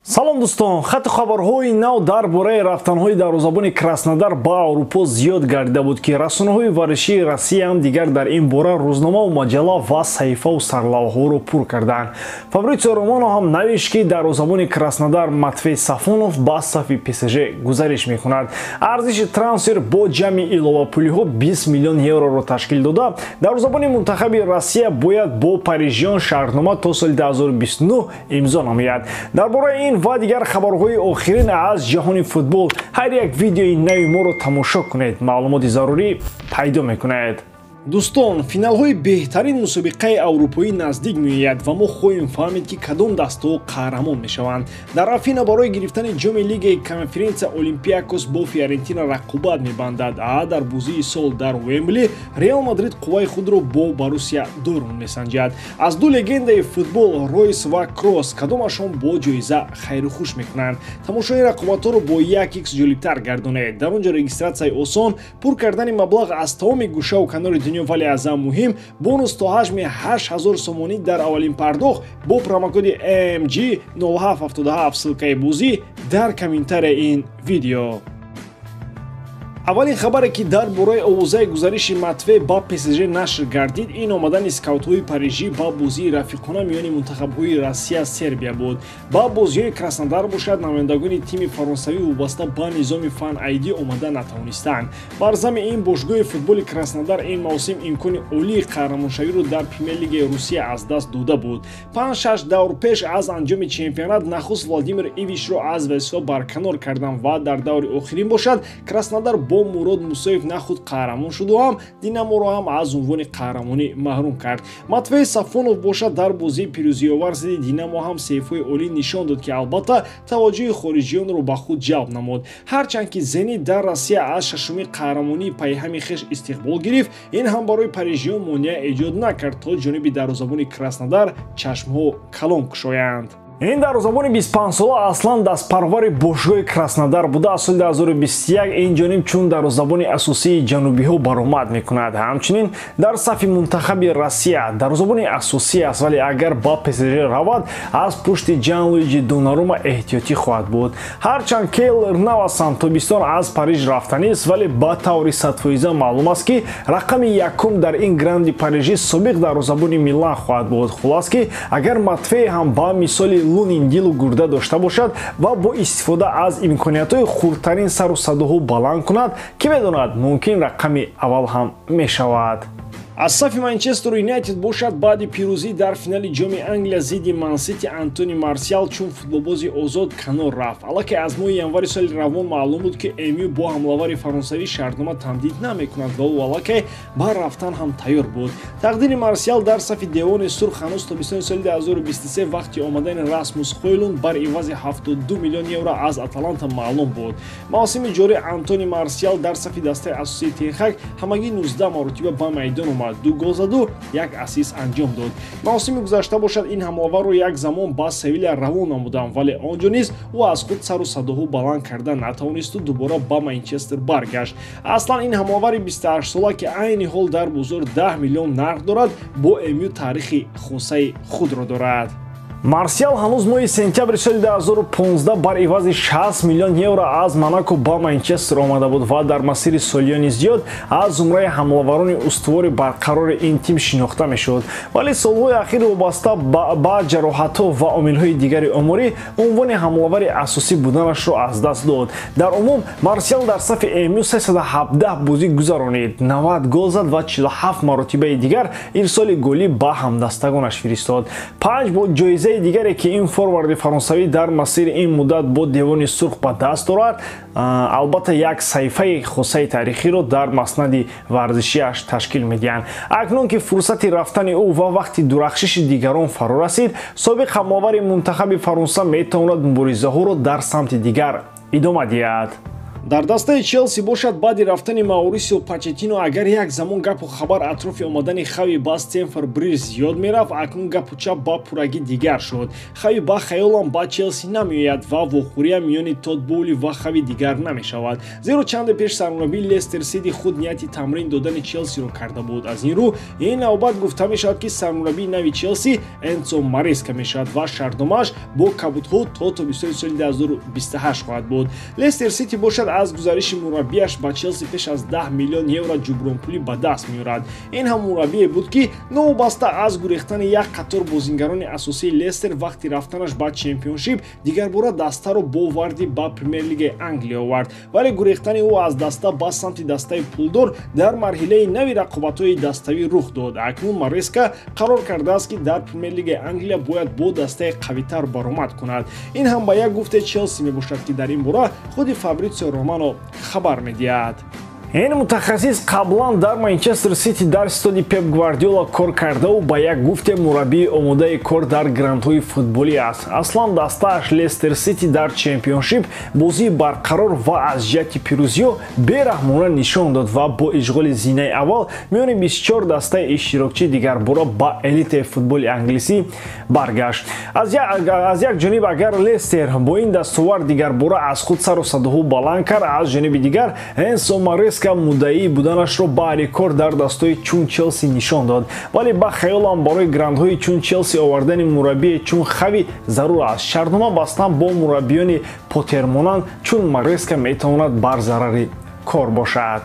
салом дӯстон, хати хабарҳои нав дар бораи рафтанҳои дарозабони Краснодар ба Аврупо зиёд гардида буд ки расонаҳои варзишии Россия ҳам дигар дар ин бора рӯзномаву маҷалла ва саҳифаву сарлавҳаҳоро пур карданд. Фабритсио Романо ҳам навишт ки дарозабони Краснодар Матвей Сафонов ба сафи ПСЖ гузариш мекунад. Арзиши трансфер бо ҷамъи иловапулиҳо 20 миллион евроро ташкил дода, дарозабони мунтахаби Россия бояд бо парижиён шартнома то соли 2029 имзо намояд. Дар бораи ин ва дигар хабарҳои охирин аз ҷаҳони футбол ҳар як видеои нави моро тамошо кунед, маълумоти зарурӣ пайдо мекунед. Дӯстон, финалҳои беҳтарин мусобиқаи аврупоӣ наздик меояд ва мо хоҳем фаҳмид ки кадом дастаҳо қаҳрамон мешаванд. Дар Афина барои гирифтани ҷоми лигаи конференсия Олимпиакос бо Фиорентина рақобат мебандад, а дар бозии сол дар Уэмбли Реал Мадрид қувваи худро бо Боруссия Дормунд месанҷад. Аз ду легендаи футбол Ройс ва Кросс кадомашон бо ҷоиза хайру хуш мекунанд. Тамошои рақобатҳоро бо 1x ҷолибтар гардонед. Дар он ҷо регистратсияи осон, пур кардани маблағ аз тамоми гӯшаву канори дуниё, вале аз ҳам муҳим, бонус то ҳаҷми 8000 сомонӣ дар аввалин пардохт бо промокоди AMG 0777 ссылкаи бозӣ дар комментарияи ин видео. Аввалин хабаре ки дар бораи овозаи гузариши Матвей ба ПСЖ нашр гардид, ин омадани скаутҳои парижӣ ба бозии рафиқона миёни мунтахабҳои Россия Сербия буд. Ба бозиҳои Краснодар бошад, намояндагони тими фаронсавӣ вобаста ба низоми Fan ID омада натавонистанд. Бар замми ин бошгоҳи футболи Краснодар ин мавсим имкони олии қаҳрамоншавиро дар Премер-лигаи Русия аз даст дода буд. 5-6 давр пеш аз анҷоми чемпионат нахуст Владимир Ивичро аз вазифа барканор карданд ва дар даври охирин бошад, Краснодар бо Мурод Мусоев на худ қаҳрамон шуду ҳам Динаморо ҳам аз унвони қаҳрамонӣ маҳрум кард. Матвей Сафонов бошад, дар бозии пирӯзиовар зидди Динамо ҳам сейфҳои олӣ нишон дод ки албатта таваҷҷӯҳи хориҷиёнро ба худ ҷалб намуд. Ҳарчанд ки Зенит дар Россия аз шашуми қаҳрамонии пайҳами хеш истиқбол гирифт, ин ҳам барои парижиён монеа эҷод накард то ҷониби дарозабони Краснодар чашмҳо калон кушоянд. Ин дарозабони 25 сола аслан дастпарвари бошгоҳи Краснодар буда. Аз соли 2021 ин ҷониб чун дарозабони асосии ҷанубиҳо баромад мекунад. Ҳамчунин дар сафи мунтахаби Россия дарозабони асосӣ аст, вале агар ба ПСЖ равад, аз пушти Ҷанлуиҷи Донарума эҳтиётӣ хоҳад буд. Ҳарчанд Қоил Навасан тобистон аз Париж рафтанист, вале ба таври 100% маълум аст ки рақами якум дар ин гранди парижӣ собиқ дарозабони Милан хоҳад буд. Хулос ки агар Матвей ҳам ба мисоли лунин дилу гурда дошта бошад ва бо истифода аз имкониятҳои хурдтарин сару садоҳо баланд кунад, ки медонад, мумкин рақами аввал ҳам мешавад. Аз сафи Манчестер Юнайтед бошад, баъди пирӯзӣ дар финали ҷоми Англия зидди Ман-Сити Антони Марсиал чун футболбози озод канор рафт. Аллакай аз моҳи январи соли равон маълум буд ки МЮ бо ҳамлавари фаронсавӣ шартнома тамдид намекунад ва ӯ аллакай ба рафтан ҳам тайёр буд. Тақдири Марсиал дар сафи Девони Сурх ҳанӯз тобистони соли 2023 вақти омадани Расмус Қоилун бар ивази 72 миллион евро аз Аталанта маълум буд. Мавсими ҷорӣ Антони Марсиал дар сафи дастаи асосии Тенхаг ҳамагӣ 19 маротиба ба майдон омад. 2 гол заду, 1 асист анҷом дод. Мавсими гузашта бошад, ин ҳамловарро як замон ба Севилия равон намуданд, вале он ҷо низ ӯ аз худ сару садоҳо баланд карда натавонисту дубора ба Манчестер баргашт. Аслан ин ҳамловари 28 сола ки айни ҳол дар бозор 10 миллион нарх дорад, бо МЮ таърихи хосаи худро дорад. Марсиал ҳанӯз моҳи сентябри соли 2015 бар ивази 60 миллион евро аз Монако ба Манчестер омада буд ва дар масири солиёни зиёд аз зумраи ҳамловарони устувори барқарори ин тим шинохта мешуд. Вале солҳои ахир вобаста ба ҷароҳатҳо ва омилҳои дигари оморӣ унвони ҳамловари асосӣ буданашро аз даст дод. Дар умум Марсиал дар сафи МЮ 317 бозӣ гузаронид, 90 гол зад ва 47 маротибаи дигар ирсоли голӣ ба ҳамдастагонаш фиристод. 5 бо ҷоизаи дигаре ки ин форварди фаронсавӣ дар масири ин муддат бо Девони Сурх ба даст дорад, албатта як саҳифаи хосаи таърихиро дар маснади варзишиаш ташкил медиҳанд. Акнун ки фурсати рафтани ӯ ва вақти дурахшиши дигарон фаро расид, собиқ ҳамловари мунтахаби Фаронса метавонад муборизаҳоро дар самти дигар идома диҳад. дар дастаи Челси бошад баъди рафтани Маурисио Почеттино агар як замон гапу хабар атрофи омадани хави ба Стенфорд Бридж зиёд мерафт, акнун гапу чап ба пурагӣ дигар шуд. Хави ба хаёлам ба Челси намеояд ва вохӯрия миёни Тод Боули ва хави дигар намешавад. Зеро чанде пеш сармураббии Лестер Сити худ нияти тамрин додани Челсиро карда буд. Аз ин рӯ ин навбат гуфта мешавад ки сармураббии нави Челси Энцо Мареска мешавад ва шартномааш бо кабудҳо то тобистони соли 2028 хоҳад буд. Лестер Сити бошад аз гузариши мураббиаш ба Челси пеш аз 10 миллион евро ҷубронпулӣ ба даст меорад. Ин ҳам мураббие буд ки новобаста аз гурехтани як қатор бозингарони асосии Лестер вақти рафтанаш ба чемпионшип дигарбора дастаро бо варди ба Премер-лигаи Англия овард, вале гурехтани ӯ аз даста ба самти дастаи пулдор дар марҳилаи нави рақобатҳои даставӣ рух дод. Акнун Мареска қарор кардааст ки дар Премер-лигаи Англия бояд бо дастаи қавитар баромад кунад. Ин ҳам ба як гуфте Челси мебошад ки дар ин бора худи Фабрицио Романо хабар медиҳад. Ин мутахассис қаблан дар Манчестер Сити дар истоди Пеп Гвардиола кор карда ӯ ба як гуфте мураббии омодаи кор дар грандҳои футболӣ аст. Аслан дастааш Лестер Сити дар чемпионшип бозии барқарор ва аз ҷиҳати пирӯзиҳо бераҳмона нишон дод ва бо ишғоли зинаи аввал миёни 24 дастаи иштирокчии дигарбора ба элитаи футболи англисӣ баргашт. Аз як ҷониб агар Лестер бо ин дастовар дигарбора аз худ сару садоҳо баланд кард, аз ҷониби дигар Энсо Мареска муддаии буданашро ба рекорд дар дастои чун Челси нишон дод, вале ба хаёлам барои грандҳои чун Челси овардани мураббие чун хави зарур аст. Шартнома бастан бо мураббиёни Поттермонанд чун Мареска метавонад бар зарари кор бошад.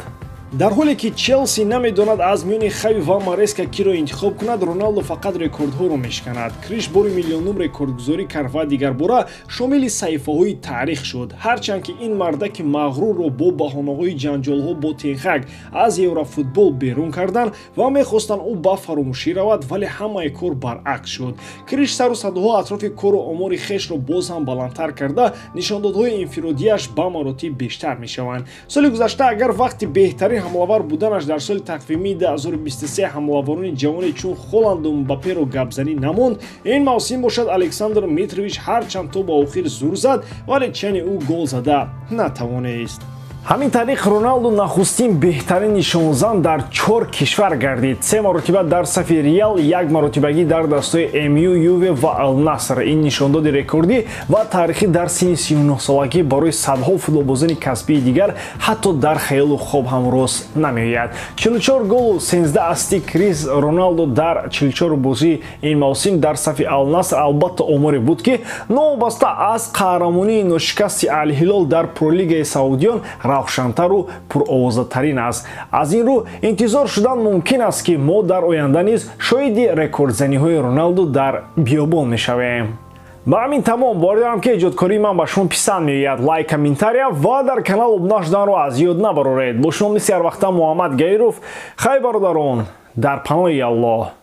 дар ҳоле ки Челси намедонад аз миёни хави ва Мареска киро интихоб кунад, Роналду фақат рекордҳоро мешканад. Криш бори миллионум рекордгузорӣ кард ва дигарбора шомили саҳифаҳои таърих шуд. Ҳарчанд ки ин мардаки мағрурро бо баҳонаҳои ҷанҷолҳо бо Тенхаг аз Еврофутбол берун кардан ва мехостанд ӯ ба фаромӯшӣ равад, вале ҳамаи кор баръакс шуд. Криш сару садоҳо атрофи кору омори хешро боз ҳам баландтар карда, нишондодҳои инфиродиаш ба маротиб бештар мешаванд. Соли гузашта агар вақти беҳтарин ҳамлавар буданаш дар соли тақвимии 2023 ҳамлаварони ҷавони чун Холланду Мбапперо гапзанӣ намонд, ин мавсим бошад Александр Митрович ҳарчанд то ба охир зур зад, вале чани ӯ гол зада натавонист. ҳамин тариқ Роналду нахустин беҳтарин нишонзан дар 4 кишвар гардид. 3 маротиба дар сафи Реал, 1 маротибагӣ дар дастаи МЮ, Юве ва Ал-Наср. Ин нишондоди рекордӣ ва таърихӣ дар синни 39 солагӣ барои садҳо футболбозани касбии дигар ҳатто дар хаёлу хоб ҳам рост намеояд. 44 голу 13 асти Крис Роналду дар 44 бозии ин мавсим дар сафи Ал-Наср албатта оморе буд ки новобаста аз қаҳрамонии ношикасти Ал-Ҳилол дар Пролигаи Саудиён равшантару пуровозатарин аст. Аз ин рӯ интизор шудан мумкин аст ки мо дар оянда низ шоҳиди рекордзаниҳои Роналду дар биёбон мешавем. ба ҳамин тамом боридарам ки эҷодкории ман ба шумо писанд меояд. лайк, комментария ва дар канал обуна шуданро аз ёд набароред. бо шумо мисли ҳар вақта Муҳаммад Гайров. хай бародарон, дар паноҳи Аллоҳ.